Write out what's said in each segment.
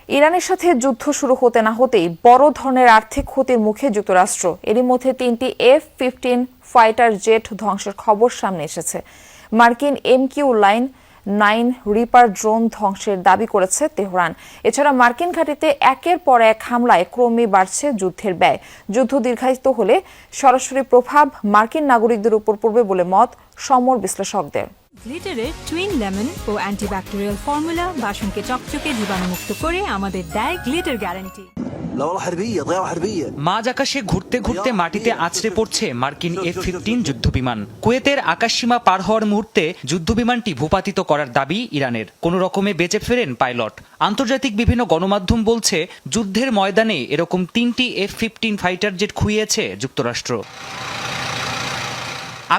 ইরানের সাথে যুদ্ধ শুরু হতে না হতেই বড় ধরনের আর্থিক ক্ষতির মুখে যুক্তরাষ্ট্র। এরই মধ্যে 3টি F-15 ফাইটার জেট ধ্বংসের খবর সামনে এসেছে। মার্কিন MQ-9 রিপার ড্রোন ধ্বংসের দাবি করেছে তেহরান। এছাড়া মার্কিন ঘাঁটিতে একের পর এক হামলায় ক্রমেই বাড়ছে যুদ্ধের ব্যয়। যুদ্ধ দীর্ঘায়িত হলে সরাসরি প্রভাব মার্কিন নাগরিকদের উপর পড়বে বলে মত সমর বিশ্লেষকদের। গ্লিটারের টুইন লেমন ও অ্যান্টিব্যাকটেরিয়াল ফর্মুলা বাসনকে চকচকে জীবাণুমুক্ত করে আমাদের দেয় গ্লিটার গ্যারান্টি। মাঝ আকাশে ঘুরতে ঘুরতে মাটিতে আছড়ে পড়ছে মার্কিন F-15 যুদ্ধবিমান। কুয়েতের আকাশসীমা পার হওয়ার মুহূর্তে যুদ্ধবিমানটি ভূপাতিত করার দাবি ইরানের। কোনো রকমে বেঁচে ফেরেন পাইলট। আন্তর্জাতিক বিভিন্ন গণমাধ্যম বলছে, যুদ্ধের ময়দানে এরকম 3টি F-15 ফাইটার জেট খুইয়েছে যুক্তরাষ্ট্র।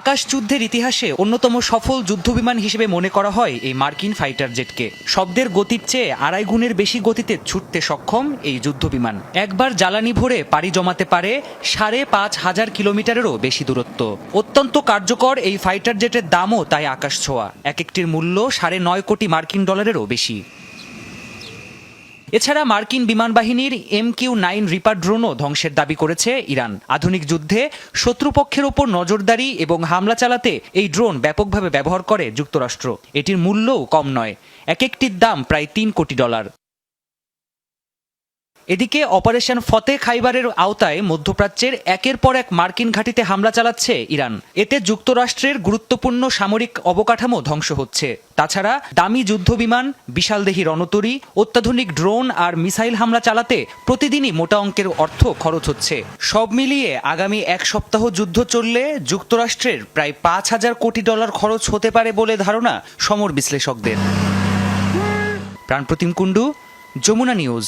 আকাশ যুদ্ধের ইতিহাসে অন্যতম সফল যুদ্ধবিমান হিসেবে মনে করা হয় এই মার্কিন ফাইটার জেটকে। শব্দের গতির চেয়ে 2.5 গুণের বেশি গতিতে ছুটতে সক্ষম এই যুদ্ধবিমান একবার জ্বালানি ভরে পাড়ি জমাতে পারে 5,500 কিলোমিটারেরও বেশি দূরত্ব। অত্যন্ত কার্যকর এই ফাইটার জেটের দামও তাই আকাশ ছোঁয়া। এক একটির মূল্য 9.5 কোটি মার্কিন ডলারেরও বেশি। এছাড়া মার্কিন বিমান বাহিনীর MQ-9 রিপার ড্রোনও ধ্বংসের দাবি করেছে ইরান। আধুনিক যুদ্ধে শত্রুপক্ষের ওপর নজরদারি এবং হামলা চালাতে এই ড্রোন ব্যাপকভাবে ব্যবহার করে যুক্তরাষ্ট্র। এটির মূল্যও কম নয়, এক একটির দাম প্রায় 3 কোটি ডলার। এদিকে অপারেশন ফতে খাইবারের আওতায় মধ্যপ্রাচ্যের একের পর এক মার্কিন ঘাঁটিতে হামলা চালাচ্ছে ইরান। এতে যুক্তরাষ্ট্রের গুরুত্বপূর্ণ সামরিক অবকাঠামো ধ্বংস হচ্ছে। তাছাড়া দামি যুদ্ধবিমান, বিশালদেহী রণতরী, অত্যাধুনিক ড্রোন আর মিসাইল হামলা চালাতে প্রতিদিনই মোটা অঙ্কের অর্থ খরচ হচ্ছে। সব মিলিয়ে আগামী 1 সপ্তাহ যুদ্ধ চললে যুক্তরাষ্ট্রের প্রায় 5,000 কোটি ডলার খরচ হতে পারে বলে ধারণা সমর বিশ্লেষকদের। প্রাণপ্রতিম কুণ্ডু, যমুনা নিউজ।